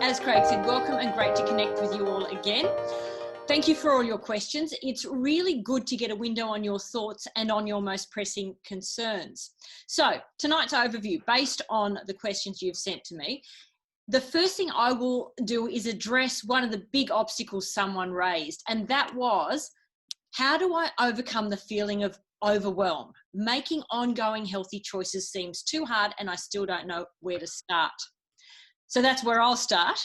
As Craig said, welcome and great to connect with you all again. Thank you for all your questions. It's really good to get a window on your thoughts and on your most pressing concerns. So tonight's overview, based on the questions you've sent to me, the first thing I will do is address one of the big obstacles someone raised, and that was, how do I overcome the feeling of overwhelm? Making ongoing healthy choices seems too hard and I still don't know where to start. So that's where I'll start.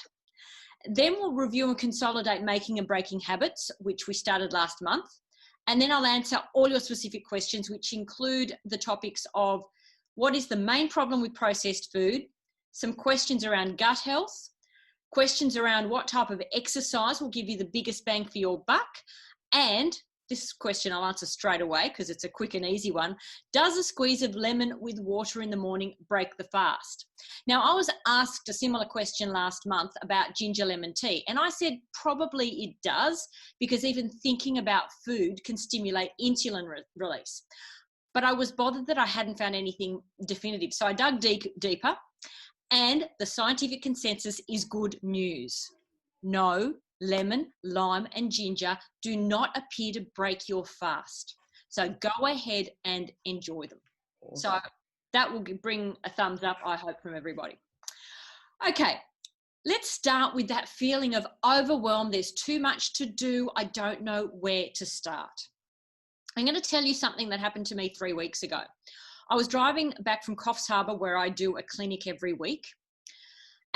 Then we'll review and consolidate making and breaking habits, which we started last month. And then I'll answer all your specific questions, which include the topics of what is the main problem with processed food, some questions around gut health, questions around what type of exercise will give you the biggest bang for your buck, and this question I'll answer straight away because it's a quick and easy one. Does a squeeze of lemon with water in the morning break the fast? Now, I was asked a similar question last month about ginger lemon tea, and I said probably it does, because even thinking about food can stimulate insulin release. But I was bothered that I hadn't found anything definitive. So I dug deeper, and the scientific consensus is good news. No, lemon, lime and ginger do not appear to break your fast. So go ahead and enjoy them. Awesome. So that will bring a thumbs up, I hope, from everybody. Okay, let's start with that feeling of overwhelm. There's too much to do. I don't know where to start. I'm going to tell you something that happened to me 3 weeks ago. I was driving back from Coffs Harbour, where I do a clinic every week.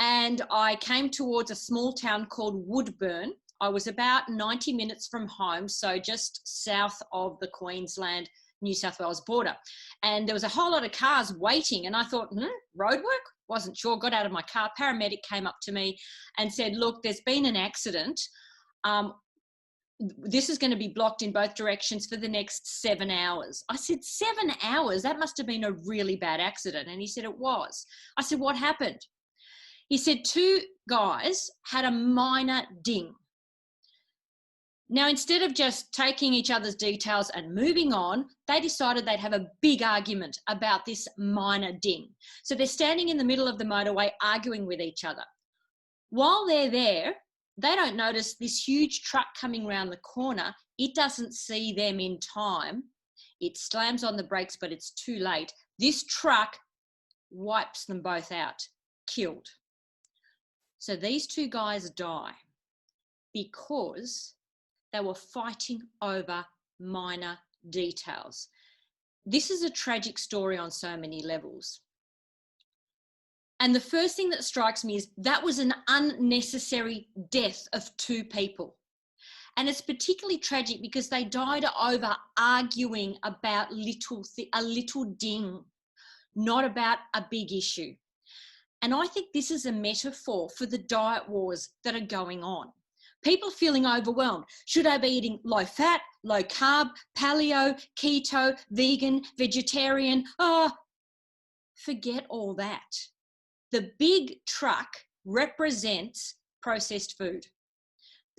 And I came towards a small town called Woodburn. I was about 90 minutes from home, so just south of the Queensland, New South Wales border. And there was a whole lot of cars waiting, and I thought, road work? Wasn't sure, got out of my car. Paramedic came up to me and said, look, there's been an accident. This is going to be blocked in both directions for the next 7 hours. I said, 7 hours? That must have been a really bad accident. And he said, it was. I said, what happened? He said 2 guys had a minor ding. Now, instead of just taking each other's details and moving on, they decided they'd have a big argument about this minor ding. So they're standing in the middle of the motorway arguing with each other. While they're there, they don't notice this huge truck coming around the corner. It doesn't see them in time. It slams on the brakes, but it's too late. This truck wipes them both out, killed. So these 2 guys die because they were fighting over minor details. This is a tragic story on so many levels. And the first thing that strikes me is that was an unnecessary death of 2 people. And it's particularly tragic because they died over arguing about a little ding, not about a big issue. And I think this is a metaphor for the diet wars that are going on. People feeling overwhelmed. Should I be eating low fat, low carb, paleo, keto, vegan, vegetarian? Forget all that. The big truck represents processed food,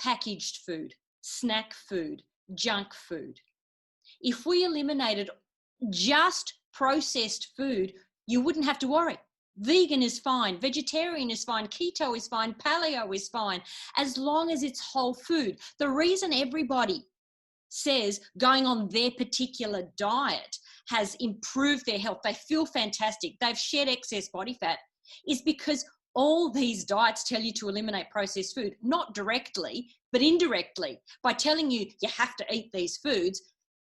packaged food, snack food, junk food. If we eliminated just processed food, you wouldn't have to worry. Vegan is fine, vegetarian is fine, keto is fine, paleo is fine, as long as it's whole food. The reason everybody says going on their particular diet has improved their health, they feel fantastic, they've shed excess body fat, is because all these diets tell you to eliminate processed food, not directly, but indirectly. By telling you you have to eat these foods,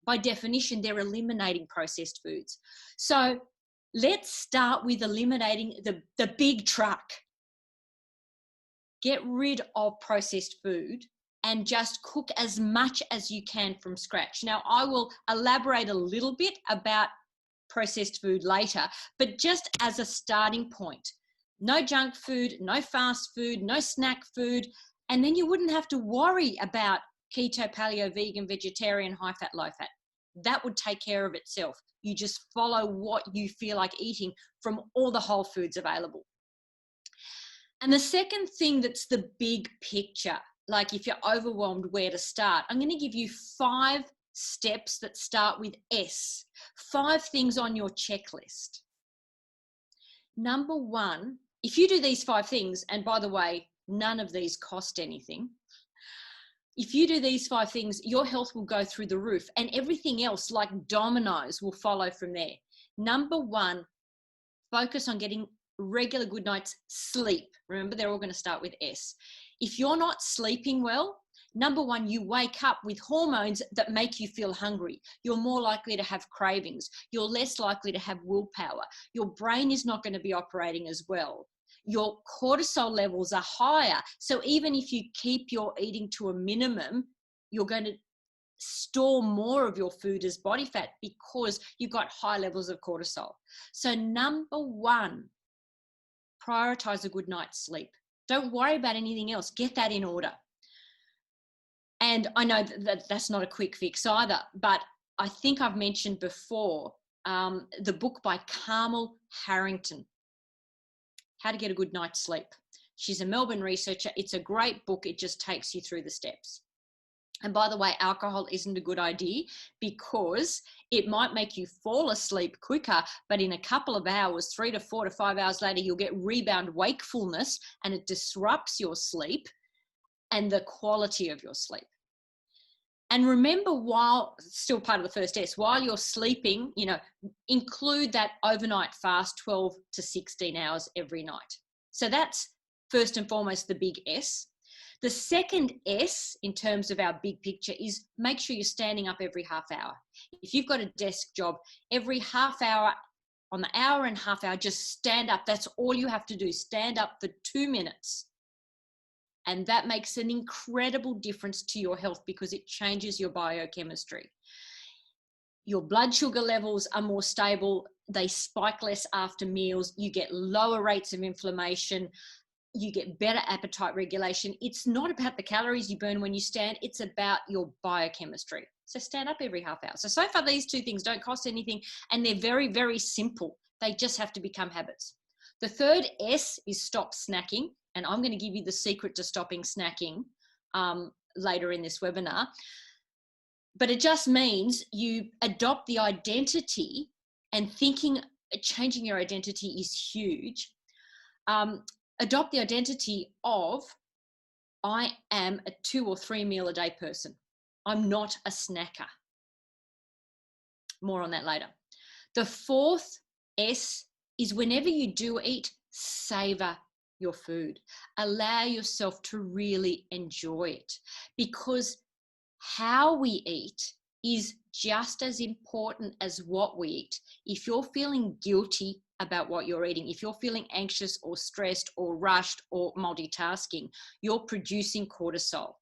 by definition, they're eliminating processed foods. So let's start with eliminating the big truck. Get rid of processed food and just cook as much as you can from scratch. Now, I will elaborate a little bit about processed food later, but just as a starting point, no junk food, no fast food, no snack food, and then you wouldn't have to worry about keto, paleo, vegan, vegetarian, high fat, low fat. That would take care of itself. You just follow what you feel like eating from all the whole foods available. And the second thing that's the big picture, like if you're overwhelmed, where to start, I'm going to give you 5 steps that start with S, 5 things on your checklist. Number one, if you do these 5 things, and by the way, none of these cost anything. If you do these 5 things, your health will go through the roof, and everything else, like dominoes, will follow from there. Number one, focus on getting regular good night's sleep. Remember, they're all going to start with S. If you're not sleeping well, number one, you wake up with hormones that make you feel hungry. You're more likely to have cravings. You're less likely to have willpower. Your brain is not going to be operating as well. Your cortisol levels are higher. So even if you keep your eating to a minimum, you're going to store more of your food as body fat because you've got high levels of cortisol. So number one, prioritize a good night's sleep. Don't worry about anything else. Get that in order. And I know that that's not a quick fix either, but I think I've mentioned before the book by Carmel Harrington, How to Get a Good Night's Sleep. She's a Melbourne researcher. It's a great book. It just takes you through the steps. And by the way, alcohol isn't a good idea because it might make you fall asleep quicker, but in a couple of hours, 3 to 4 to 5 hours later, you'll get rebound wakefulness and it disrupts your sleep and the quality of your sleep. And remember, while still part of the first S, while you're sleeping, include that overnight fast 12 to 16 hours every night. So that's first and foremost the big S. The second S in terms of our big picture is make sure you're standing up every half hour. If you've got a desk job, every half hour, on the hour and half hour, just stand up. That's all you have to do. Stand up for 2 minutes. And that makes an incredible difference to your health because it changes your biochemistry. Your blood sugar levels are more stable. They spike less after meals. You get lower rates of inflammation. You get better appetite regulation. It's not about the calories you burn when you stand. It's about your biochemistry. So stand up every half hour. So far, these 2 things don't cost anything and they're very, very simple. They just have to become habits. The third S is stop snacking. And I'm going to give you the secret to stopping snacking later in this webinar. But it just means you adopt the identity, and changing your identity is huge. Adopt the identity of, I am a 2 or 3 meal a day person. I'm not a snacker. More on that later. The fourth S is whenever you do eat, savor your food. Allow yourself to really enjoy it, because how we eat is just as important as what we eat. If you're feeling guilty about what you're eating, if you're feeling anxious or stressed or rushed or multitasking, you're producing cortisol.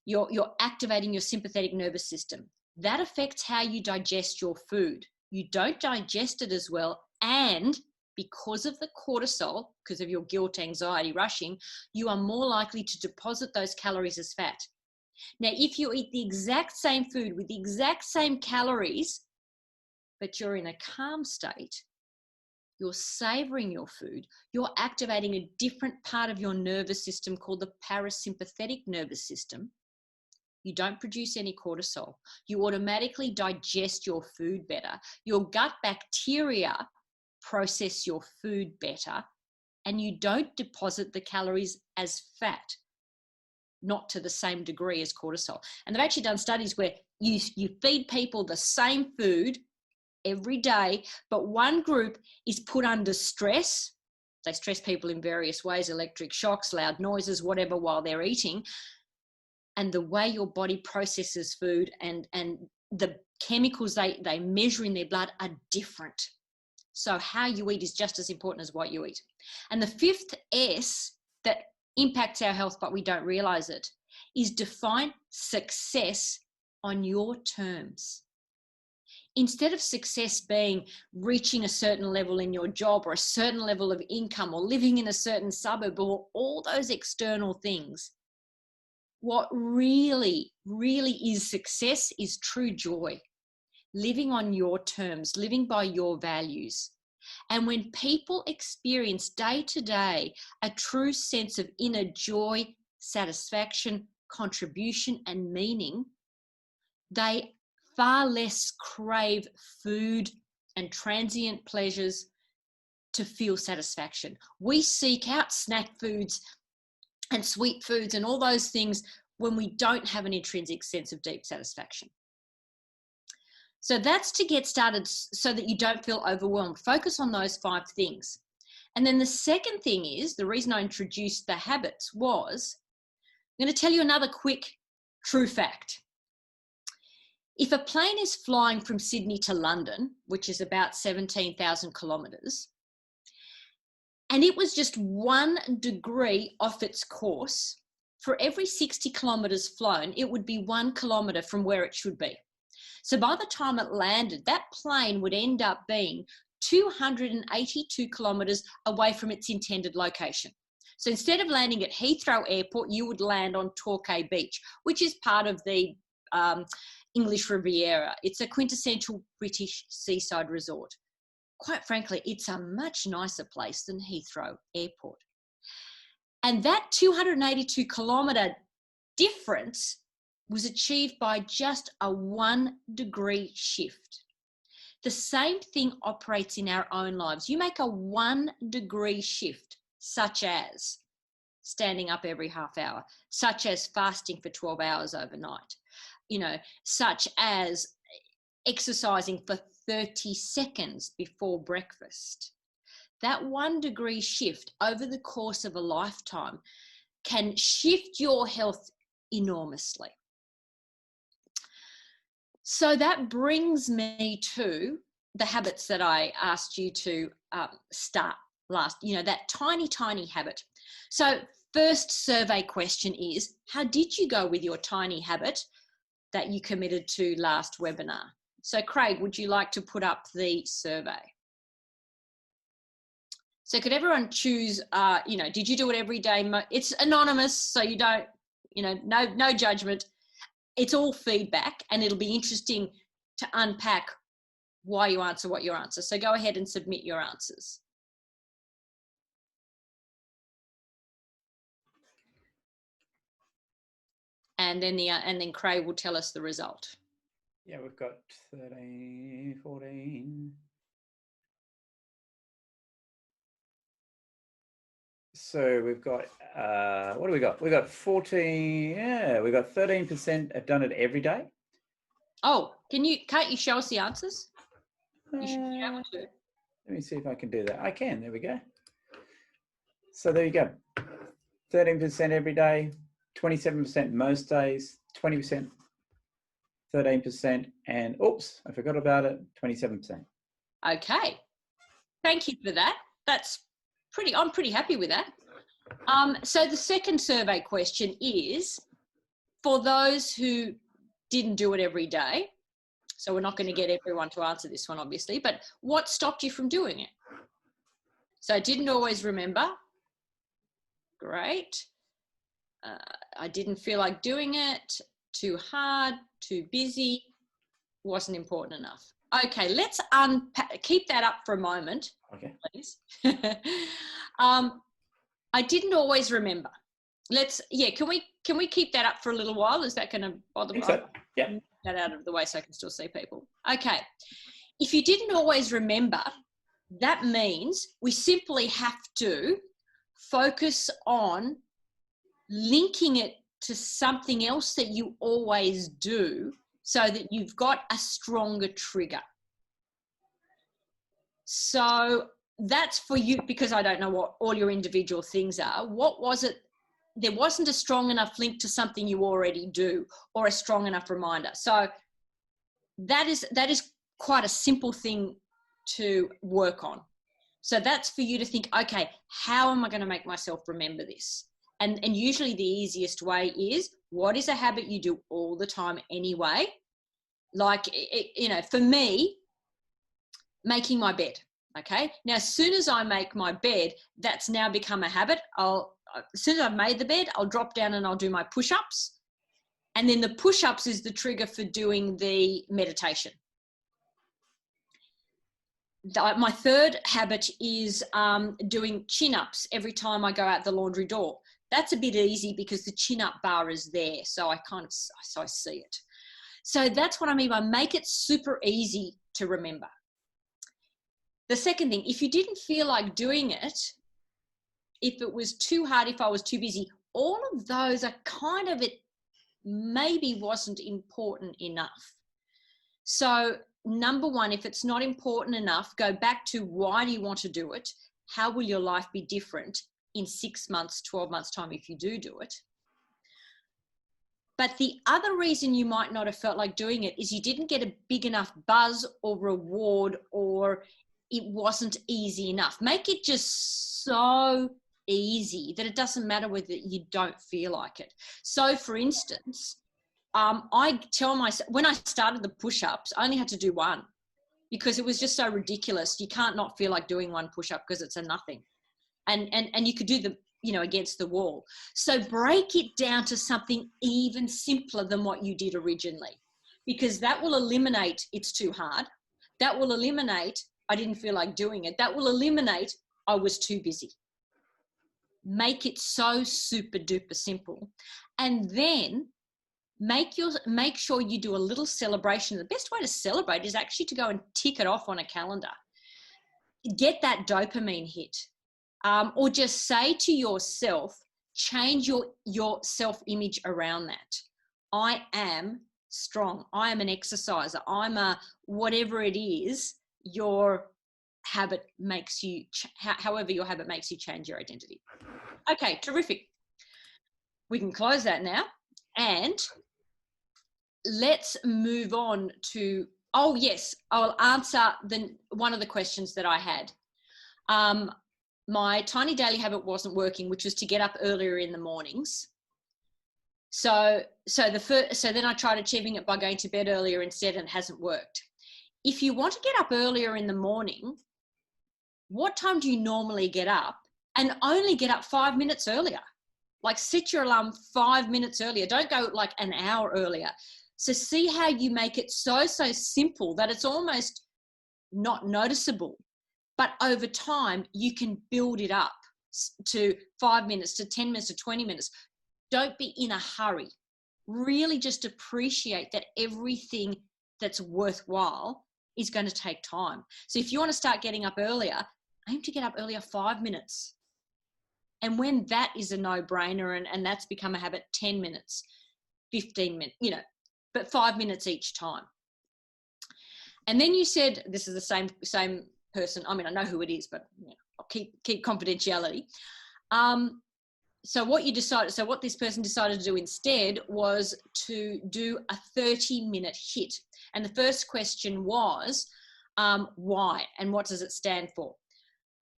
You're activating your sympathetic nervous system. That affects how you digest your food. You don't digest it as well, and because of the cortisol, because of your guilt, anxiety, rushing, you are more likely to deposit those calories as fat. Now, if you eat the exact same food with the exact same calories, but you're in a calm state, you're savoring your food, you're activating a different part of your nervous system called the parasympathetic nervous system. You don't produce any cortisol. You automatically digest your food better. Your gut bacteria process your food better, and you don't deposit the calories as fat, not to the same degree as cortisol. And they've actually done studies where you feed people the same food every day, but one group is put under stress. They stress people in various ways, electric shocks, loud noises, whatever, while they're eating. And the way your body processes food and the chemicals they measure in their blood are different. So how you eat is just as important as what you eat. And the fifth S that impacts our health, but we don't realize it, is define success on your terms. Instead of success being reaching a certain level in your job or a certain level of income or living in a certain suburb or all those external things, what really, really is success is true joy. Living on your terms, living by your values. And when people experience day to day a true sense of inner joy, satisfaction, contribution, and meaning, they far less crave food and transient pleasures to feel satisfaction. We seek out snack foods and sweet foods and all those things when we don't have an intrinsic sense of deep satisfaction. So that's to get started so that you don't feel overwhelmed. Focus on those 5 things. And then the second thing is, the reason I introduced the habits was, I'm going to tell you another quick true fact. If a plane is flying from Sydney to London, which is about 17,000 kilometres, and it was just 1 degree off its course, for every 60 kilometres flown, it would be 1 kilometre from where it should be. So by the time it landed, that plane would end up being 282 kilometres away from its intended location. So instead of landing at Heathrow Airport, you would land on Torquay Beach, which is part of the English Riviera. It's a quintessential British seaside resort. Quite frankly, it's a much nicer place than Heathrow Airport. And that 282 kilometre difference was achieved by just a 1 degree shift. The same thing operates in our own lives. You make a 1 degree shift, such as standing up every half hour, such as fasting for 12 hours overnight, such as exercising for 30 seconds before breakfast. That 1 degree shift over the course of a lifetime can shift your health enormously. So that brings me to the habits that I asked you to start last, that tiny, tiny habit. So first survey question is, how did you go with your tiny habit that you committed to last webinar? So Craig, would you like to put up the survey? So could everyone choose, did you do it every day? It's anonymous, so you don't, no judgment. It's all feedback, and it'll be interesting to unpack why you answer what you answer. So go ahead and submit your answers. And then Craig will tell us the result. Yeah, we've got 13, 14. So we've got, what do we got? We've got 14, yeah, we've got 13% have done it every day. Oh, can't you show us the answers? You should be able to. Let me see if I can do that. I can, there we go. So there you go. 13% every day, 27% most days, 20%, 13%, and oops, I forgot about it, 27%. Okay. Thank you for that. I'm pretty happy with that. So the second survey question is, for those who didn't do it every day, so we're not going to get everyone to answer this one, obviously, but what stopped you from doing it? So I didn't always remember. Great. I didn't feel like doing it. Too hard, too busy, wasn't important enough. Okay, let's keep that up for a moment, okay, please. I didn't always remember. Can we keep that up for a little while? Is that going to bother me? So. Yeah. Get that out of the way so I can still see people. Okay. If you didn't always remember, that means we simply have to focus on linking it to something else that you always do so that you've got a stronger trigger. So that's for you, because I don't know what all your individual things are. What was it? There wasn't a strong enough link to something you already do or a strong enough reminder. So that is quite a simple thing to work on. So that's for you to think, okay, how am I going to make myself remember this? And usually the easiest way is, what is a habit you do all the time anyway? Like, for me, making my bed. Okay. Now, as soon as I make my bed, that's now become a habit. As soon as I've made the bed, I'll drop down and I'll do my push-ups. And then the push-ups is the trigger for doing the meditation. My third habit is doing chin-ups every time I go out the laundry door. That's a bit easy because the chin-up bar is there. So I see it. So that's what I mean by make it super easy to remember. The second thing, if you didn't feel like doing it, if it was too hard, if I was too busy, all of those are kind of, it maybe wasn't important enough. So number one, if it's not important enough, go back to why do you want to do it? How will your life be different in 6 months, 12 months time if you do it? But the other reason you might not have felt like doing it is you didn't get a big enough buzz or reward, or it wasn't easy enough. Make it just so easy that it doesn't matter whether you don't feel like it. So for instance, I tell myself, when I started the push-ups, I only had to do one because it was just so ridiculous. You can't not feel like doing one push-up because it's a nothing. And you could do them, you know, against the wall. So break it down to something even simpler than what you did originally, because that will eliminate it's too hard. That will eliminate I didn't feel like doing it. That will eliminate I was too busy. Make it so super duper simple. And then make sure you do a little celebration. The best way to celebrate is actually to go and tick it off on a calendar. Get that dopamine hit. Or just say to yourself, change your self-image around that. I am strong. I am an exerciser. I'm a whatever it is your habit makes you, however your habit makes you change your identity. Okay, terrific. We can close that now. And let's move on to, oh yes, I'll answer one of the questions that I had. My tiny daily habit wasn't working, which was to get up earlier in the mornings. So then I tried achieving it by going to bed earlier instead, and it hasn't worked. If you want to get up earlier in the morning, what time do you normally get up? And only get up 5 minutes earlier. Like set your alarm 5 minutes earlier. Don't go like an hour earlier. So see how you make it so simple that it's almost not noticeable. But over time, you can build it up to 5 minutes, to 10 minutes, to 20 minutes. Don't be in a hurry. Really just appreciate that everything that's worthwhile is going to take time. So if you want to start getting up earlier, aim to get up earlier 5 minutes. And when that is a no-brainer and that's become a habit, 10 minutes, 15 minutes, you know, but 5 minutes each time. And then you said, this is the same person. I mean, I know who it is, but you know, I'll keep confidentiality. So what this person decided to do instead was to do a 30-minute HIIT. And the first question was, why? And what does it stand for?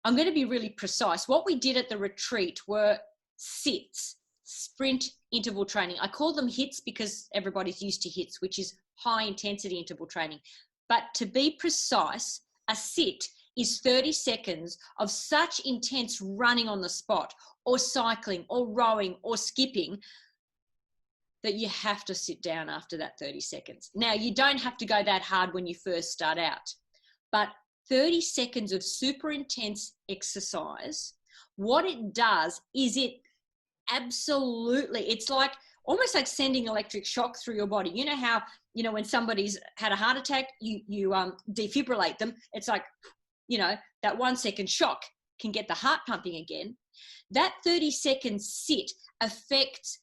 I'm going to be really precise. What we did at the retreat were SITs, sprint interval training. I call them HIITs because everybody's used to HIITs, which is high intensity interval training. But to be precise, a sit is 30 seconds of such intense running on the spot, or cycling, or rowing, or skipping, that you have to sit down after that 30 seconds. Now, you don't have to go that hard when you first start out, but 30 seconds of super intense exercise, what it does is it absolutely, it's like almost like sending electric shock through your body. You know how, you know, when somebody's had a heart attack, you defibrillate them. It's like, you know, that 1 second shock can get the heart pumping again. That 30-second sit affects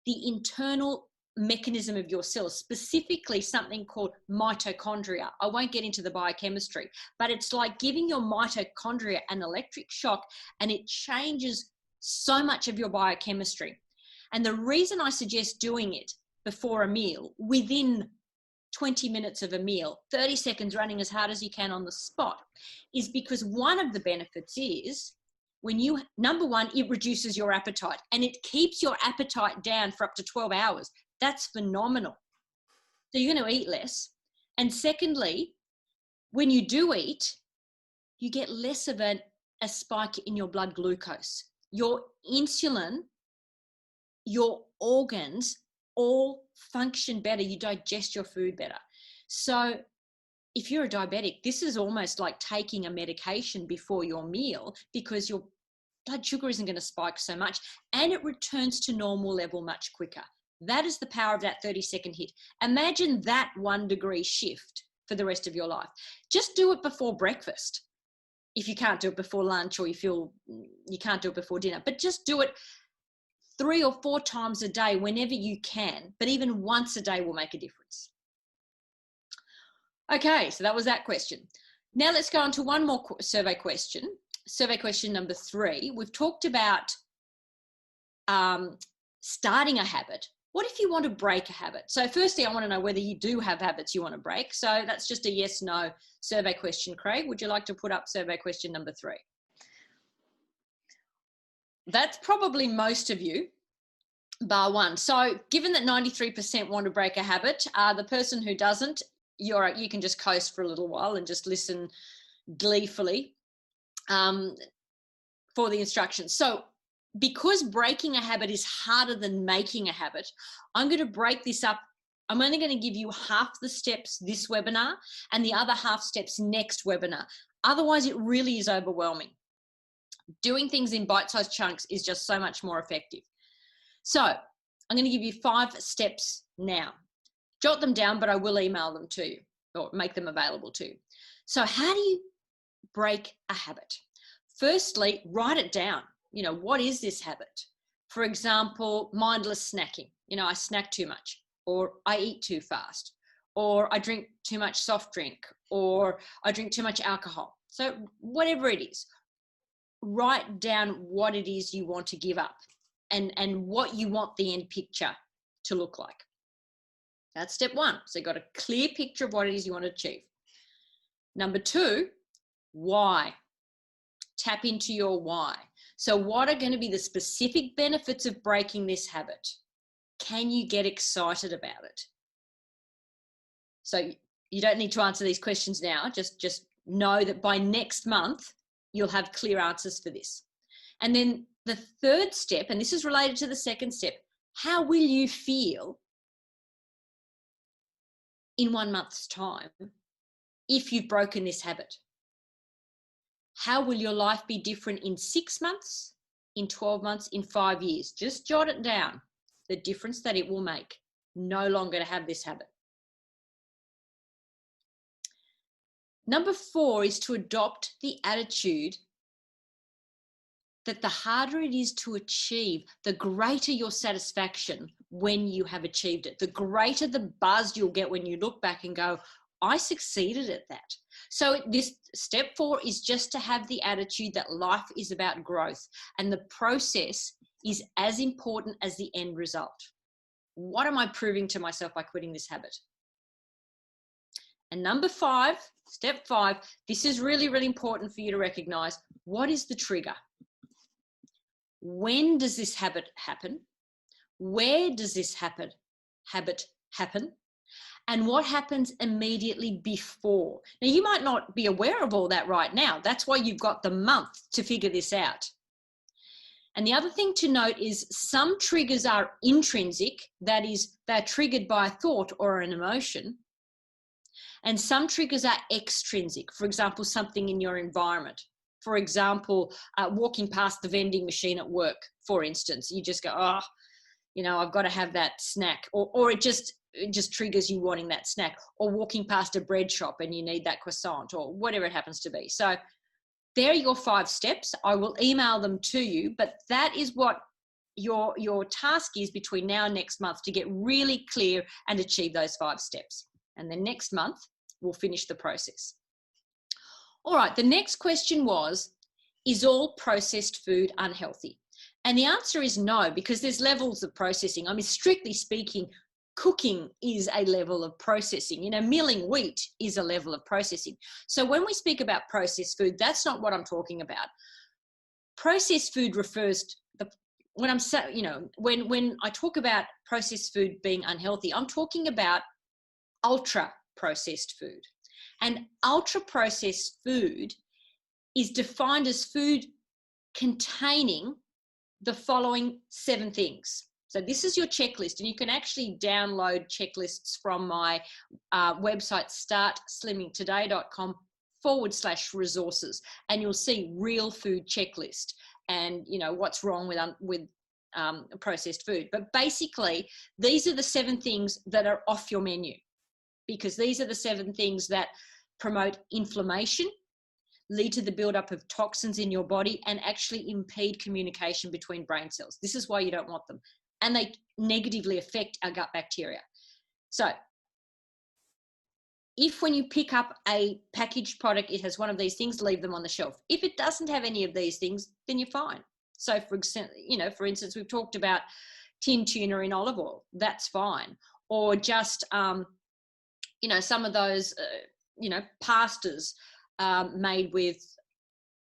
the internal mechanism of your cells, specifically something called mitochondria. I won't get into the biochemistry, but it's like giving your mitochondria an electric shock, and it changes so much of your biochemistry. And the reason I suggest doing it before a meal, within 20 minutes of a meal, 30 seconds running as hard as you can on the spot, is because one of the benefits is number one, it reduces your appetite, and it keeps your appetite down for up to 12 hours. That's phenomenal. So you're going to eat less. And secondly, when you do eat, you get less of a spike in your blood glucose. Your insulin, your organs all function better. You digest your food better. So if you're a diabetic, this is almost like taking a medication before your meal, because your blood sugar isn't going to spike so much, and it returns to normal level much quicker. That is the power of that 30-second HIIT. Imagine that 1 degree shift for the rest of your life. Just do it before breakfast. if you can't do it before lunch, or you feel you can't do it before dinner, but just do it 3 or 4 times a day whenever you can. But even once a day will make a difference. Okay, so that was that question. Now let's go on to one more survey question. Survey question number 3. We've talked about starting a habit. What if you want to break a habit? So firstly, I want to know whether you do have habits you want to break. So that's just a yes, no survey question. Craig, would you like to put up survey question number 3? That's probably most of you, bar one. So given that 93% want to break a habit, the person who doesn't, you can just coast for a little while and just listen gleefully for the instructions. So because breaking a habit is harder than making a habit, I'm going to break this up. I'm only going to give you half the steps this webinar and the other half steps next webinar. Otherwise, it really is overwhelming. Doing things in bite-sized chunks is just so much more effective. So I'm going to give you 5 steps now. Jot them down, but I will email them to you or make them available to you. So how do you break a habit? Firstly, write it down. You know, what is this habit? For example, mindless snacking. You know, I snack too much, or I eat too fast, or I drink too much soft drink, or I drink too much alcohol. So whatever it is, write down what it is you want to give up and what you want the end picture to look like. That's step 1. So you've got a clear picture of what it is you want to achieve. Number 2, why? Tap into your why. So what are going to be the specific benefits of breaking this habit? Can you get excited about it? So you don't need to answer these questions now. Just know that by next month, you'll have clear answers for this. And then the 3rd step, and this is related to the 2nd step, how will you feel in 1 month's time if you've broken this habit? How will your life be different in 6 months, in 12 months, in 5 years? Just jot it down, the difference that it will make no longer to have this habit. Number 4 is to adopt the attitude that the harder it is to achieve, the greater your satisfaction when you have achieved it. The greater the buzz you'll get when you look back and go, I succeeded at that. So this step 4 is just to have the attitude that life is about growth and the process is as important as the end result. What am I proving to myself by quitting this habit? And number 5, step 5, this is really, really important for you to recognize. What is the trigger? When does this habit happen? Where does this habit happen? And what happens immediately before? Now, you might not be aware of all that right now. That's why you've got the month to figure this out. And the other thing to note is some triggers are intrinsic, that is, they're triggered by a thought or an emotion. And some triggers are extrinsic, for example, something in your environment. For example, walking past the vending machine at work, for instance, you just go, oh, you know, I've got to have that snack, or it just triggers you wanting that snack, or walking past a bread shop and you need that croissant, or whatever it happens to be. So there are your 5 steps. I will email them to you, but that is what your task is between now and next month, to get really clear and achieve those 5 steps. And then next month, we'll finish the process. All right, the next question was, is all processed food unhealthy? And the answer is no, because there's levels of processing. I mean, strictly speaking, cooking is a level of processing. You know, milling wheat is a level of processing. So when we speak about processed food, that's not what I'm talking about. Processed food refers to when I talk about processed food being unhealthy, I'm talking about ultra processed food. And ultra processed food is defined as food containing the following 7 things. So this is your checklist, and you can actually download checklists from my website, startslimmingtoday.com/resources, and you'll see real food checklist and, you know, what's wrong with processed food. But basically, these are the 7 things that are off your menu, because these are the 7 things that promote inflammation. lead to the buildup of toxins in your body, and actually impede communication between brain cells. This is why you don't want them. And they negatively affect our gut bacteria. So if when you pick up a packaged product, it has one of these things, leave them on the shelf. If it doesn't have any of these things, then you're fine. So for instance, we've talked about tin tuna in olive oil. That's fine. Or just, some of those, pastas made with,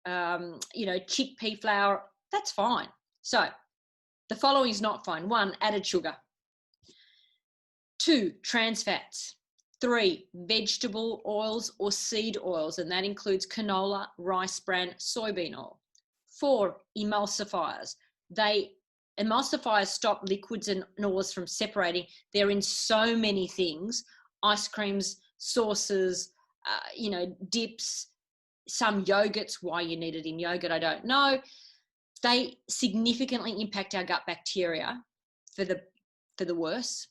chickpea flour. That's fine. So the following is not fine. 1, added sugar. 2, trans fats. 3, vegetable oils or seed oils, and that includes canola, rice bran, soybean oil. 4, emulsifiers. Emulsifiers stop liquids and oils from separating. They're in so many things: ice creams, sauces, dips, some yogurts. Why you need it in yogurt, I don't know. They significantly impact our gut bacteria for the worse.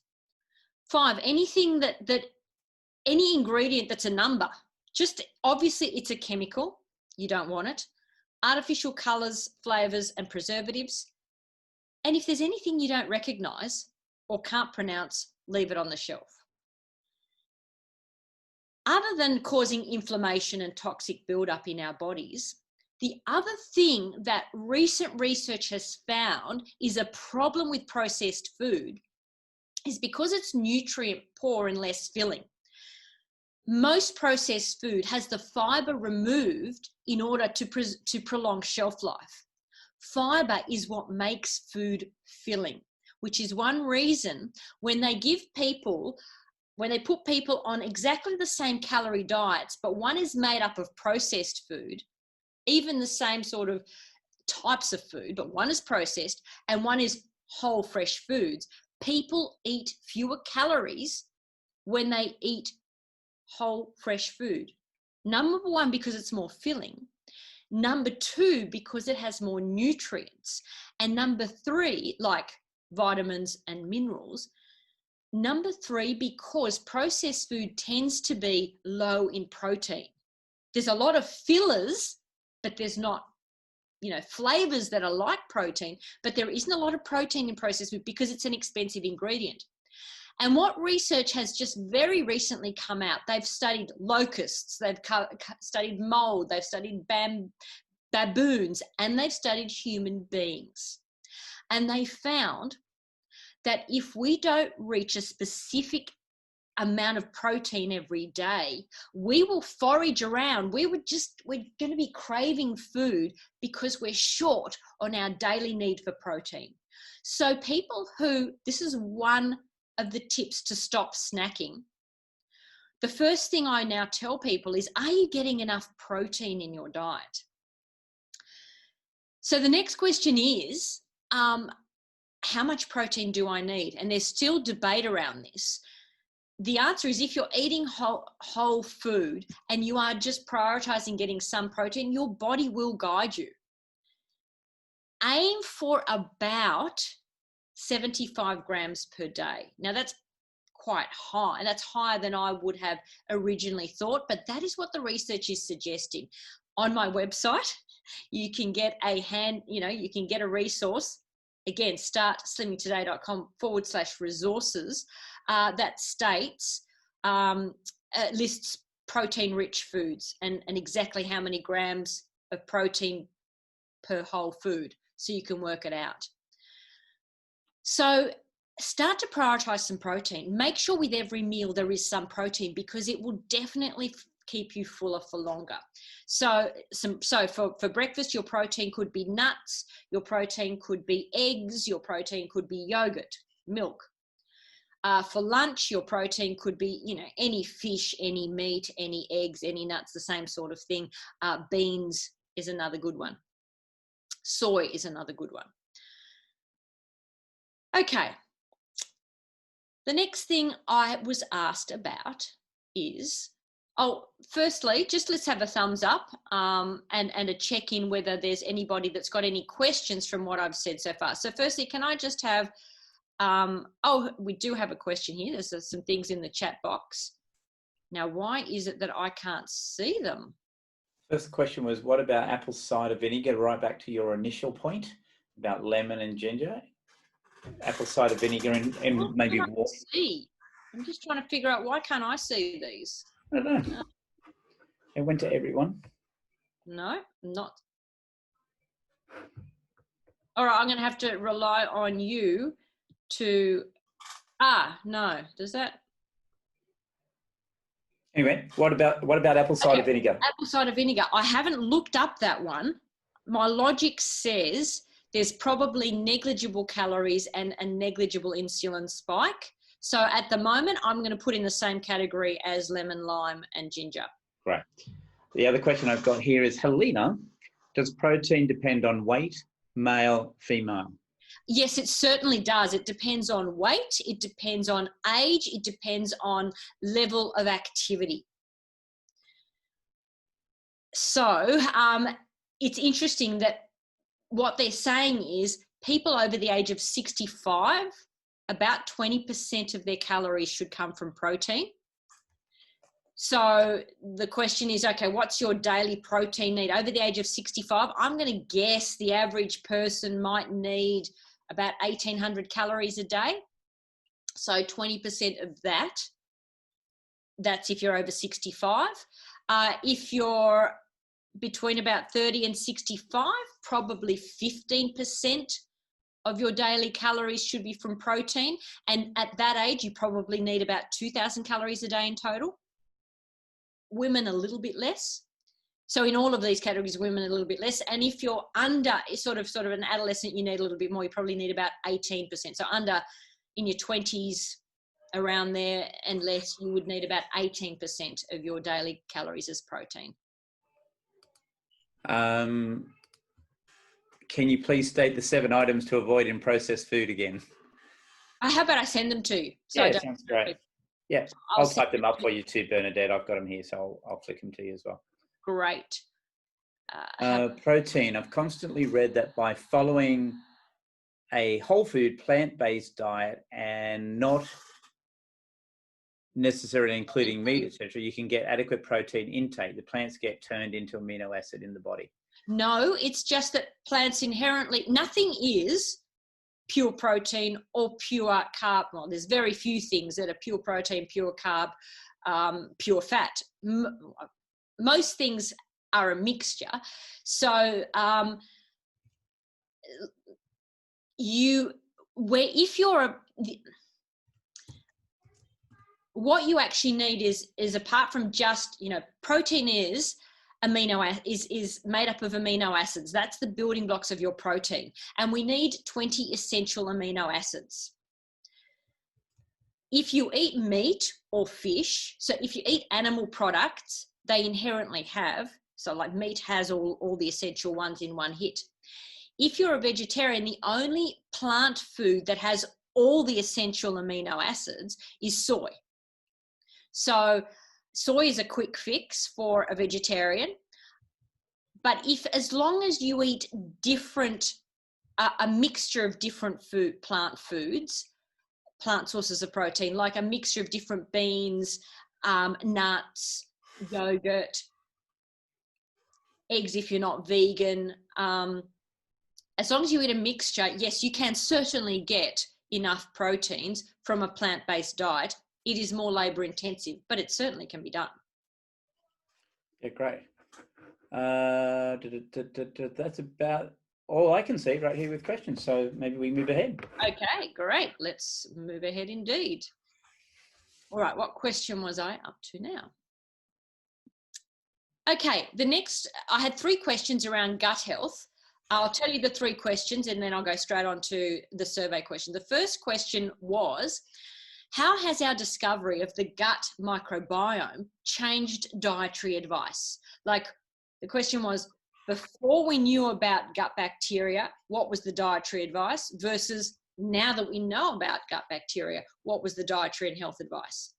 5, anything any ingredient that's a number, just obviously it's a chemical, you don't want it. Artificial colors, flavors, and preservatives. And if there's anything you don't recognize or can't pronounce, leave it on the shelf. Other than causing inflammation and toxic buildup in our bodies, the other thing that recent research has found is a problem with processed food is because it's nutrient poor and less filling. Most processed food has the fiber removed in order to prolong shelf life. Fiber is what makes food filling, which is one reason when they put people on exactly the same calorie diets, but one is made up of processed food, even the same sort of types of food, but one is processed and one is whole fresh foods, people eat fewer calories when they eat whole fresh food. Number 1, because it's more filling. Number 2, because it has more nutrients. And number 3, like vitamins and minerals. Number 3, because processed food tends to be low in protein. There's a lot of fillers, but there's not, flavors that are like protein, but there isn't a lot of protein in processed food because it's an expensive ingredient. And what research has just very recently come out, they've studied locusts, they've studied mold, they've studied baboons, and they've studied human beings. And they found that if we don't reach a specific amount of protein every day, we will forage around. We're going to be craving food because we're short on our daily need for protein. So this is one of the tips to stop snacking. The first thing I now tell people is, are you getting enough protein in your diet? So the next question is, how much protein do I need? And there's still debate around this. The answer is, if you're eating whole food and you are just prioritizing getting some protein, your body will guide you. Aim for about 75 grams per day. Now that's quite high. That's higher than I would have originally thought, but that is what the research is suggesting. On my website, you can get you can get a resource. Again, startslimmingtoday.com/resources that states, lists protein-rich foods and exactly how many grams of protein per whole food, so you can work it out. So start to prioritize some protein. Make sure with every meal there is some protein, because it will definitely keep you fuller for longer. So for breakfast, your protein could be nuts, your protein could be eggs, your protein could be yogurt, milk. For lunch, your protein could be, any fish, any meat, any eggs, any nuts, the same sort of thing. Beans is another good one. Soy is another good one. Okay. The next thing I was asked about is, firstly, just let's have a thumbs up and a check-in whether there's anybody that's got any questions from what I've said so far. So firstly, can I just have, we do have a question here. There's some things in the chat box. Now, why is it that I can't see them? First question was, what about apple cider vinegar? Right back to your initial point about lemon and ginger. Apple cider vinegar and maybe water. See, I'm just trying to figure out, why can't I see these? I don't know. It went to everyone. No, not. All right, I'm going to have to rely on you to. No. Does that? Anyway, what about apple cider vinegar? Apple cider vinegar. I haven't looked up that one. My logic says there's probably negligible calories and a negligible insulin spike. So at the moment, I'm going to put in the same category as lemon, lime, and ginger. Great. The other question I've got here is, Helena, does protein depend on weight, male, female? Yes, it certainly does. It depends on weight, it depends on age, it depends on level of activity. So it's interesting that what they're saying is people over the age of 65, about 20% of their calories should come from protein. So the question is, okay, what's your daily protein need? Over the age of 65, I'm going to guess the average person might need about 1,800 calories a day. So 20% of that, that's if you're over 65. If you're between about 30 and 65, probably 15% of your daily calories should be from protein. And at that age, you probably need about 2,000 calories a day in total. Women a little bit less. So in all of these categories, women a little bit less. And if you're under sort of an adolescent, you need a little bit more. You probably need about 18%. So under, in your 20s, around there and less, you would need about 18% of your daily calories as protein. Can you please state the 7 items to avoid in processed food again? How about I send them to you? So yeah, sounds great. Yeah, I'll type them up for you too, Bernadette. I've got them here, so I'll flick them to you as well. Great. Protein. I've constantly read that by following a whole food, plant-based diet and not necessarily including meat, etc., you can get adequate protein intake. The plants get turned into amino acid in the body. No, it's just that plants inherently, nothing is pure protein or pure carb. Well, there's very few things that are pure protein, pure carb, pure fat. Most things are a mixture. So what you actually need is apart from just, protein is made up of amino acids. That's the building blocks of your protein. And we need 20 essential amino acids. If you eat meat or fish, so if you eat animal products, they inherently have, so like meat has all the essential ones in one hit. If you're a vegetarian, the only plant food that has all the essential amino acids is soy. So soy is a quick fix for a vegetarian. But as long as you eat a mixture of different plant foods, plant sources of protein, like a mixture of different beans, nuts, yogurt, eggs if you're not vegan, as long as you eat a mixture, yes, you can certainly get enough proteins from a plant-based diet. It is more labor intensive, but it certainly can be done. Yeah, great. That's about all I can see right here with questions. So maybe we move ahead. Okay, great. Let's move ahead indeed. All right, what question was I up to now? Okay, I had 3 questions around gut health. I'll tell you the 3 questions and then I'll go straight on to the survey question. The first question was, how has our discovery of the gut microbiome changed dietary advice? Like, the question was, before we knew about gut bacteria, what was the dietary advice versus now that we know about gut bacteria, what was the dietary and health advice?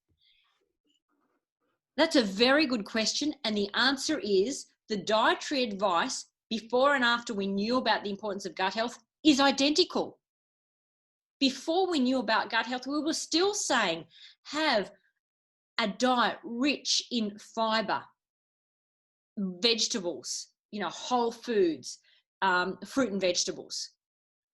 That's a very good question. And the answer is the dietary advice before and after we knew about the importance of gut health is identical. Before we knew about gut health, we were still saying have a diet rich in fiber, vegetables, whole foods, fruit and vegetables.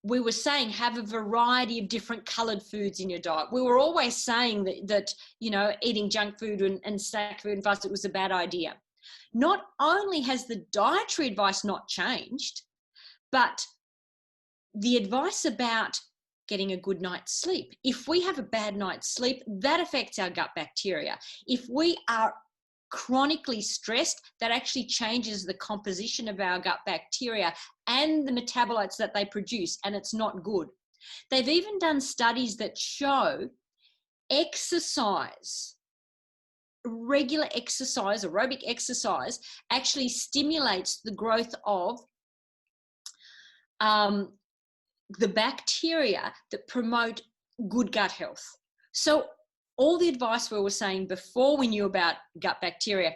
We were saying have a variety of different coloured foods in your diet. We were always saying that eating junk food and snack food and fast food was a bad idea. Not only has the dietary advice not changed, but the advice about getting a good night's sleep. If we have a bad night's sleep, that affects our gut bacteria. If we are chronically stressed, that actually changes the composition of our gut bacteria and the metabolites that they produce, and it's not good. They've even done studies that show exercise, regular exercise, aerobic exercise, actually stimulates the growth of the bacteria that promote good gut health. So all the advice we were saying before we knew about gut bacteria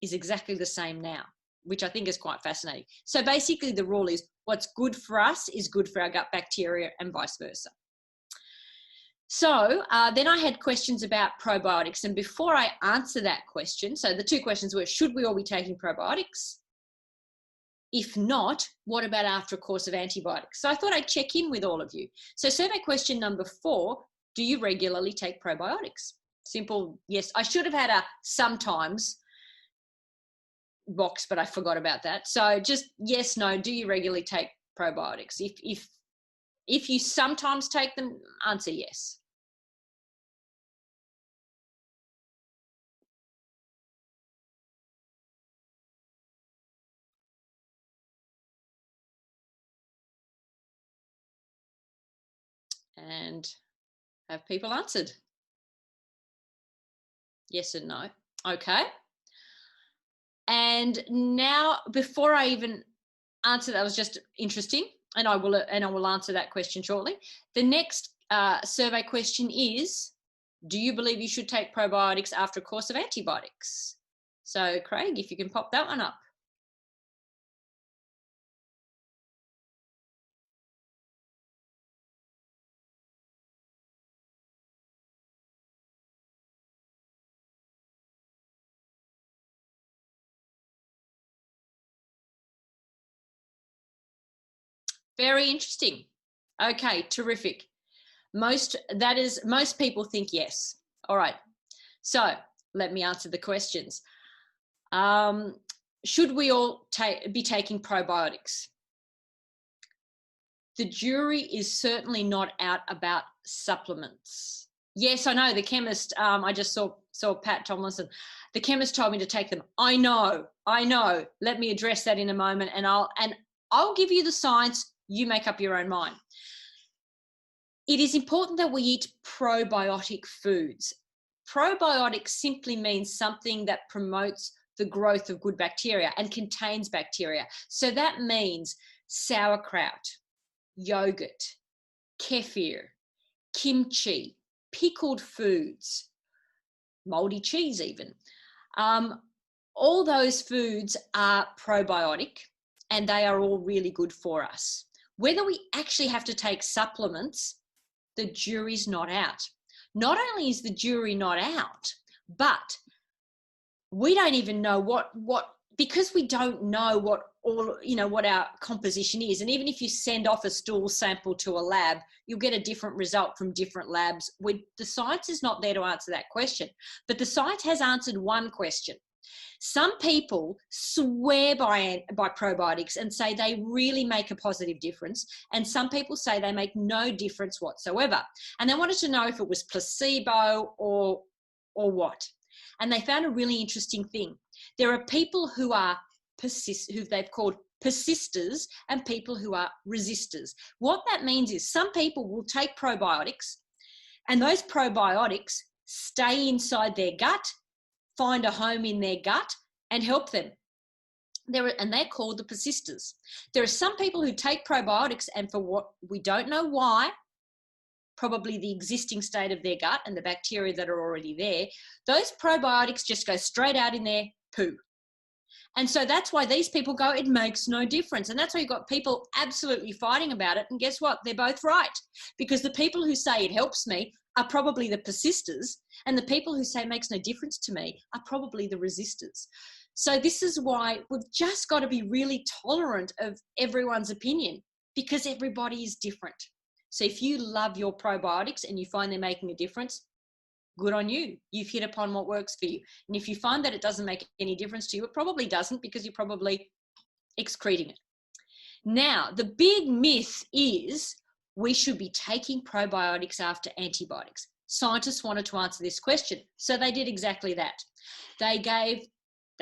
is exactly the same now, which I think is quite fascinating. So basically the rule is what's good for us is good for our gut bacteria and vice versa. So then I had questions about probiotics. And before I answer that question, so the two questions were, should we all be taking probiotics? If not, what about after a course of antibiotics? So I thought I'd check in with all of you. So survey question number 4, do you regularly take probiotics? Simple, yes. I should have had a sometimes box, but I forgot about that. So just yes, no, do you regularly take probiotics? If you sometimes take them, answer yes. And have people answered? Yes and no. Okay. And now, before I even answer that, was just interesting, and I will answer that question shortly. The next survey question is, do you believe you should take probiotics after a course of antibiotics? So Craig, if you can pop that one up. Very interesting. Okay, terrific. Most people think yes. All right. So let me answer the questions. Should we all be taking probiotics? The jury is certainly not out about supplements. Yes, I know the chemist. I just saw Pat Tomlinson. The chemist told me to take them. I know. Let me address that in a moment, and I'll give you the science. You make up your own mind. It is important that we eat probiotic foods. Probiotic simply means something that promotes the growth of good bacteria and contains bacteria. So that means sauerkraut, yogurt, kefir, kimchi, pickled foods, moldy cheese even. All those foods are probiotic and they are all really good for us. Whether we actually have to take supplements, the jury's not out. Not only is the jury not out, but we don't even know what because we don't know what our composition is. And even if you send off a stool sample to a lab, you'll get a different result from different labs. The science is not there to answer that question, but the science has answered one question. Some people swear by probiotics and say they really make a positive difference. And some people say they make no difference whatsoever. And they wanted to know if it was placebo or what. And they found a really interesting thing. There are people who are who they've called persisters and people who are resistors. What that means is some people will take probiotics and those probiotics stay inside their gut, find a home in their gut and help them. And they're called the persisters. There are some people who take probiotics and for what we don't know why, probably the existing state of their gut and the bacteria that are already there, those probiotics just go straight out in their poo. And so that's why these people go, it makes no difference. And that's why you've got people absolutely fighting about it. And guess what? They're both right. Because the people who say it helps me are probably the persisters. And the people who say it makes no difference to me are probably the resistors. So this is why we've just got to be really tolerant of everyone's opinion, because everybody is different. So if you love your probiotics and you find they're making a difference, good on you. You've hit upon what works for you. And if you find that it doesn't make any difference to you, it probably doesn't, because you're probably excreting it. Now, the big myth is we should be taking probiotics after antibiotics. Scientists wanted to answer this question, so they did exactly that. They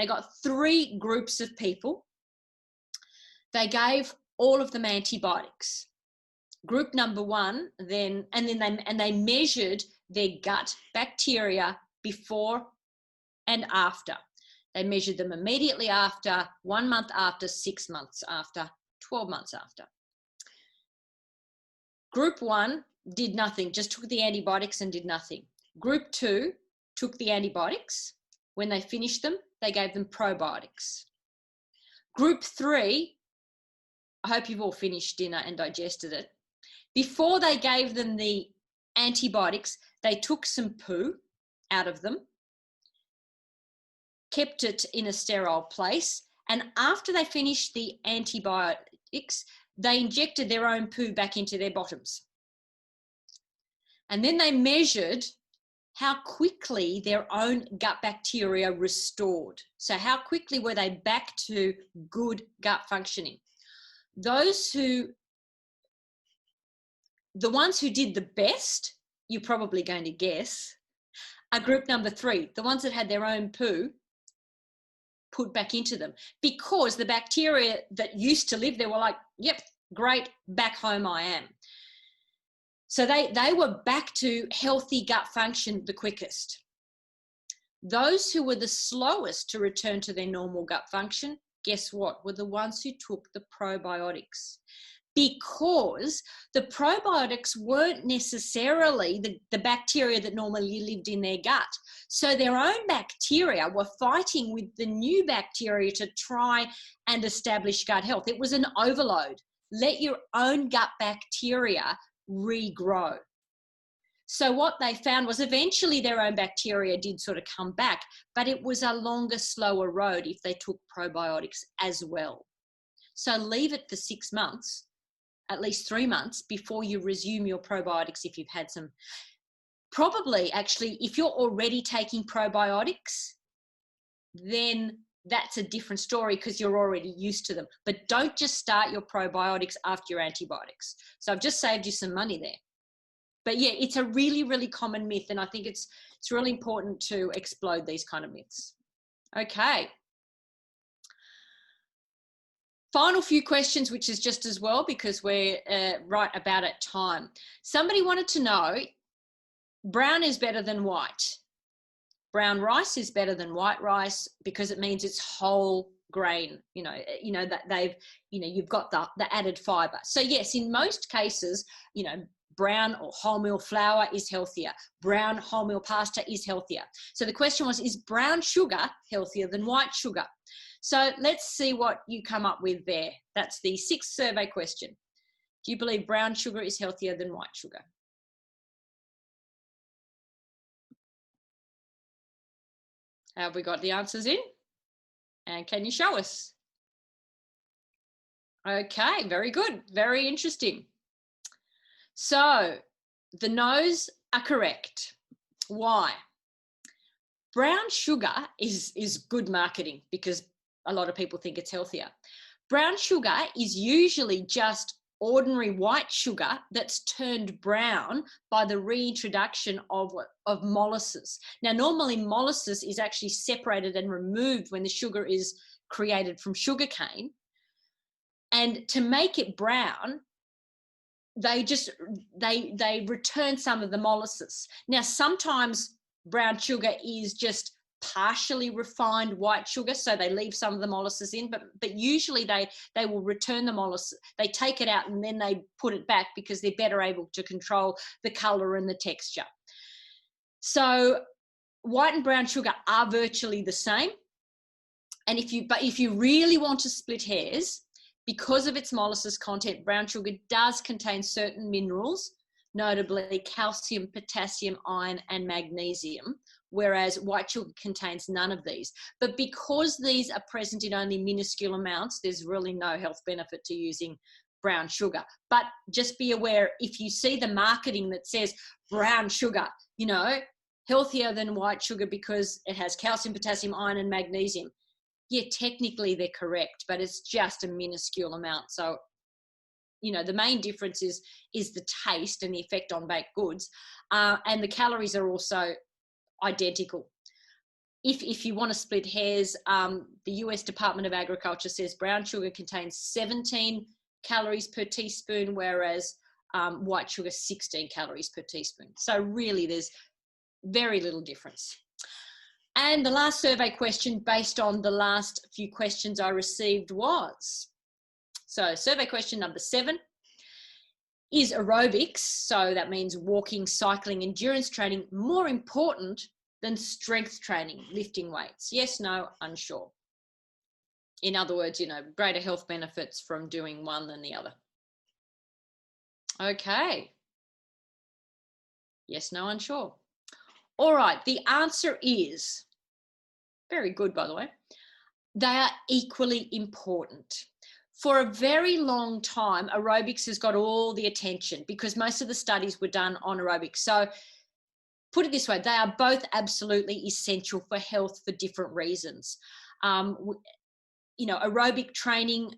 got 3 groups of people. They gave all of them antibiotics. Group number 1, they measured their gut bacteria before and after. They measured them immediately after, 1 month after, 6 months after, 12 months after. Group 1 did nothing, just took the antibiotics and did nothing. Group 2 took the antibiotics. When they finished them, they gave them probiotics. Group 3, I hope you've all finished dinner and digested it. Before they gave them the antibiotics, they took some poo out of them, kept it in a sterile place, and after they finished the antibiotics, they injected their own poo back into their bottoms. And then they measured how quickly their own gut bacteria restored. So how quickly were they back to good gut functioning? The ones who did the best, you're probably going to guess, are group number 3, the ones that had their own poo put back into them, because the bacteria that used to live there were like, yep, great, back home I am. So they were back to healthy gut function the quickest. Those who were the slowest to return to their normal gut function, guess what, were the ones who took the probiotics. Because the probiotics weren't necessarily the bacteria that normally lived in their gut. So their own bacteria were fighting with the new bacteria to try and establish gut health. It was an overload. Let your own gut bacteria regrow. So what they found was eventually their own bacteria did sort of come back, but it was a longer, slower road if they took probiotics as well. So leave it for 6 months, at least 3 months, before you resume your probiotics if you've had some. Probably, actually, if you're already taking probiotics, then that's a different story because you're already used to them. But don't just start your probiotics after your antibiotics. So I've just saved you some money there. But yeah, it's a really, really common myth, and I think it's really important to explode these kind of myths. Okay. Final few questions, which is just as well because we're right about at time. Somebody wanted to know, brown is better than white. Brown rice is better than white rice because it means it's whole grain, that you've got the added fiber. So yes, in most cases, brown or wholemeal flour is healthier. Brown wholemeal pasta is healthier. So the question was, is brown sugar healthier than white sugar? So let's see what you come up with there. That's the 6th survey question. Do you believe brown sugar is healthier than white sugar? Have we got the answers in? And can you show us? Okay, very good. Very interesting. So the no's are correct. Why? Brown sugar is good marketing because a lot of people think it's healthier. Brown sugar is usually just ordinary white sugar that's turned brown by the reintroduction of molasses. Now, normally molasses is actually separated and removed when the sugar is created from sugarcane. And to make it brown, they return some of the molasses. Now, sometimes brown sugar is just partially refined white sugar, so they leave some of the molasses in, but usually they will return the molasses. They take it out and then they put it back because they're better able to control the color and the texture. So white and brown sugar are virtually the same. And if you really want to split hairs, because of its molasses content, brown sugar does contain certain minerals, notably calcium, potassium, iron, and magnesium, whereas white sugar contains none of these. But because these are present in only minuscule amounts, there's really no health benefit to using brown sugar. But just be aware, if you see the marketing that says brown sugar, you know, healthier than white sugar because it has calcium, potassium, iron, and magnesium. Yeah, technically they're correct, but it's just a minuscule amount. So, you know, the main difference is the taste and the effect on baked goods. And the calories are also identical. If you want to split hairs, the US Department of Agriculture says brown sugar contains 17 calories per teaspoon, whereas white sugar 16 calories per teaspoon. So really there's very little difference. And the last survey question based on the last few questions I received was, so survey question number 7, is aerobics, so that means walking, cycling, endurance training, more important than strength training, lifting weights? Yes, no, unsure. In other words, you know, greater health benefits from doing one than the other. Okay. Yes, no, unsure. All right, the answer is, very good, by the way, they are equally important. For a very long time, aerobics has got all the attention because most of the studies were done on aerobics. So put it this way, they are both absolutely essential for health for different reasons. You know, aerobic training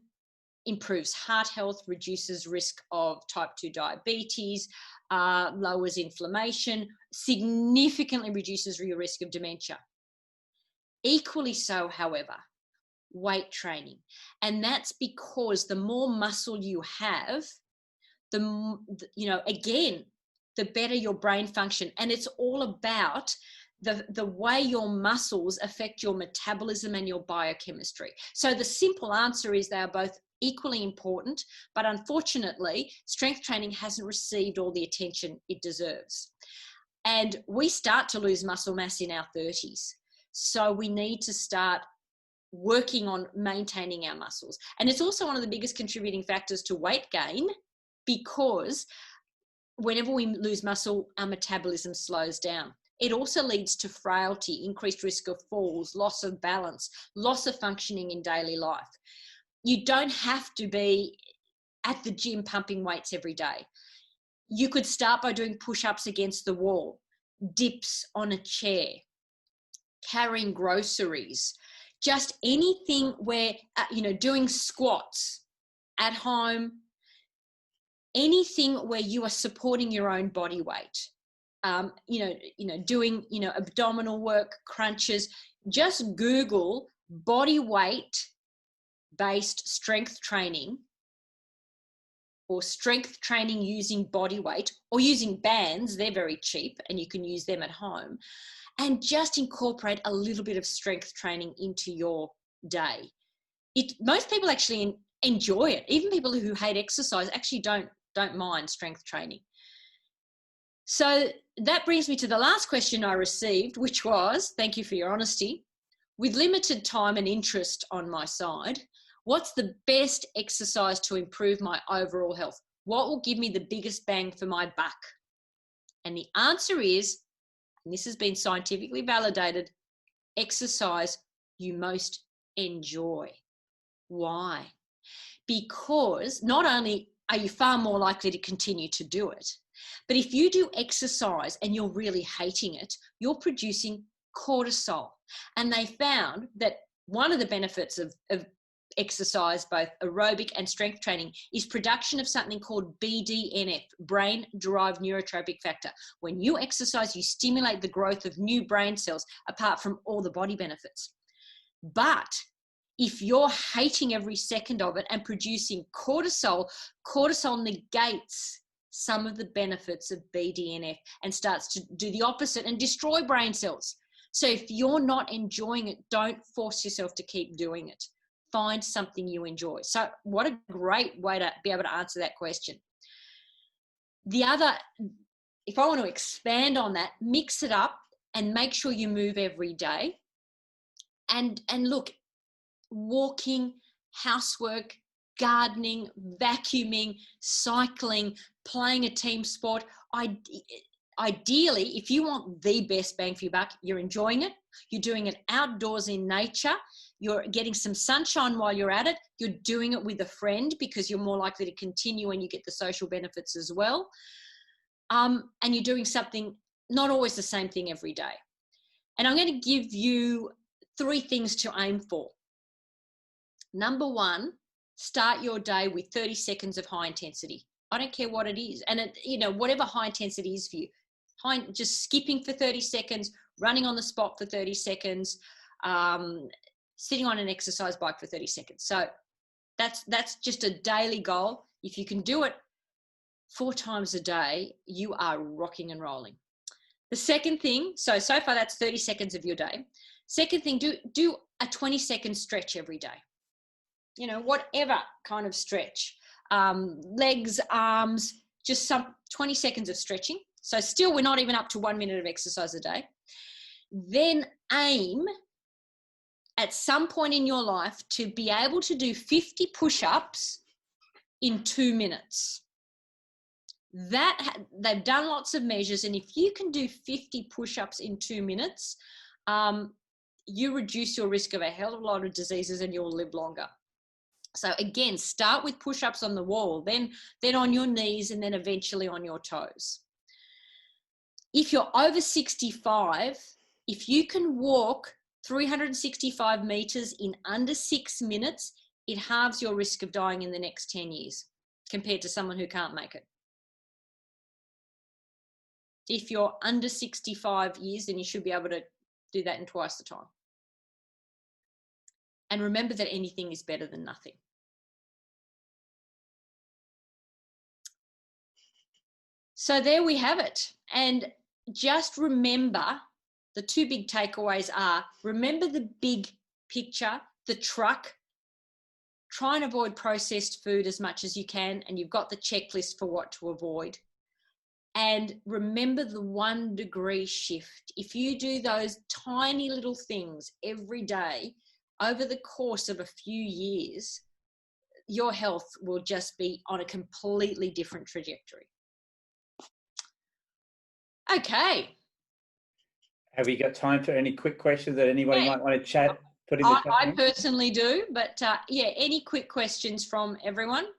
improves heart health, reduces risk of type 2 diabetes, lowers inflammation, significantly reduces your risk of dementia. Equally so, however, weight training. And that's because the more muscle you have, you know, again, the better your brain function. And it's all about the way your muscles affect your metabolism and your biochemistry. So the simple answer is they are both equally important, but unfortunately, strength training hasn't received all the attention it deserves. And we start to lose muscle mass in our 30s. So we need to start working on maintaining our muscles. And it's also one of the biggest contributing factors to weight gain, because whenever we lose muscle, our metabolism slows down. It also leads to frailty, increased risk of falls, loss of balance, loss of functioning in daily life. You don't have to be at the gym pumping weights every day. You could start by doing push-ups against the wall, dips on a chair, carrying groceries, just anything where, you know, doing squats at home, anything where you are supporting your own body weight. You know, doing, you know, abdominal work, crunches. Just Google body weight based strength training, or strength training using body weight, or using bands. They're very cheap and you can use them at home, and just incorporate a little bit of strength training into your day. Most people actually enjoy it. Even people who hate exercise actually don't mind strength training. So that brings me to the last question I received, which was, thank you for your honesty, with limited time and interest on my side, what's the best exercise to improve my overall health? What will give me the biggest bang for my buck? And the answer is, and this has been scientifically validated, exercise you most enjoy. Why? Because not only are you far more likely to continue to do it, but if you do exercise and you're really hating it, you're producing cortisol. And they found that one of the benefits of exercise, both aerobic and strength training, is production of something called BDNF, brain-derived neurotrophic factor. When you exercise, you stimulate the growth of new brain cells, apart from all the body benefits. But if you're hating every second of it and producing cortisol, cortisol negates some of the benefits of BDNF and starts to do the opposite and destroy brain cells. So if you're not enjoying it, don't force yourself to keep doing it. Find something you enjoy. So what a great way to be able to answer that question. The other, if I want to expand on that, mix it up and make sure you move every day. And look, walking, housework, gardening, vacuuming, cycling, playing a team sport, ideally, if you want the best bang for your buck, you're enjoying it, you're doing it outdoors in nature, you're getting some sunshine while you're at it, you're doing it with a friend because you're more likely to continue and you get the social benefits as well. And you're doing something, not always the same thing every day. And I'm going to give you 3 things to aim for. Number 1, start your day with 30 seconds of high intensity. I don't care what it is. And whatever high intensity is for you, just skipping for 30 seconds, running on the spot for 30 seconds, sitting on an exercise bike for 30 seconds. So that's just a daily goal. If you can do it 4 times a day, you are rocking and rolling. The second thing, so far that's 30 seconds of your day. Second thing, do a 20-second stretch every day. Whatever kind of stretch, legs, arms, just some 20 seconds of stretching. So still, we're not even up to 1 minute of exercise a day. Then aim at some point in your life to be able to do 50 push-ups in 2 minutes. They've done lots of measures, and if you can do 50 push-ups in 2 minutes, you reduce your risk of a hell of a lot of diseases and you'll live longer. So again, start with push-ups on the wall, then on your knees, and then eventually on your toes. If you're over 65, if you can walk 365 meters in under 6 minutes, it halves your risk of dying in the next 10 years compared to someone who can't make it. If you're under 65 years, then you should be able to do that in twice the time. And remember that anything is better than nothing. So there we have it. And just remember, the 2 big takeaways are, remember the big picture, the truck. Try and avoid processed food as much as you can, and you've got the checklist for what to avoid. And remember the 1 degree shift. If you do those tiny little things every day over the course of a few years, your health will just be on a completely different trajectory. Okay. Have we got time for any quick questions that anybody might want to chat? Put in the chat. I personally do, but any quick questions from everyone? If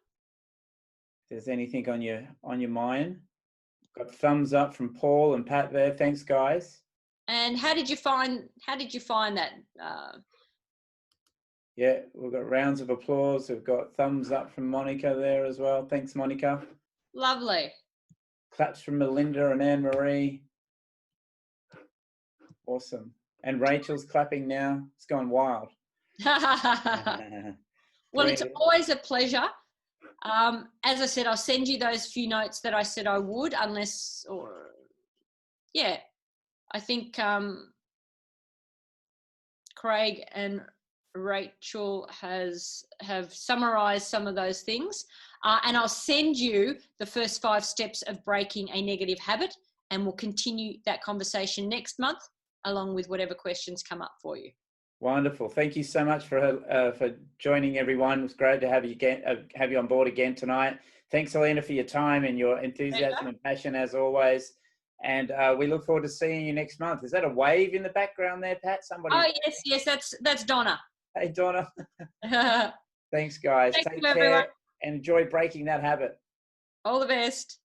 there's anything on your mind. Got thumbs up from Paul and Pat there. Thanks, guys. And how did you find that? Yeah, we've got rounds of applause. We've got thumbs up from Monica there as well. Thanks, Monica. Lovely. Claps from Melinda and Anne-Marie. Awesome. And Rachel's clapping now. It's gone wild. Well, it's always a pleasure. As I said, I'll send you those few notes that I said I would, I think Craig and Rachel have summarized some of those things, and I'll send you the first 5 steps of breaking a negative habit, and we'll continue that conversation next month along with whatever questions come up for you. Wonderful. Thank you so much for joining, everyone. It was great to have you on board again tonight. Thanks, Elena, for your time and your enthusiasm and passion as always. And we look forward to seeing you next month. Is that a wave in the background there, Pat? Somebody? Oh, yes, that's Donna. Hey, Donna. Thanks, guys. Thank Take you, care everyone. and enjoy breaking that habit. All the best.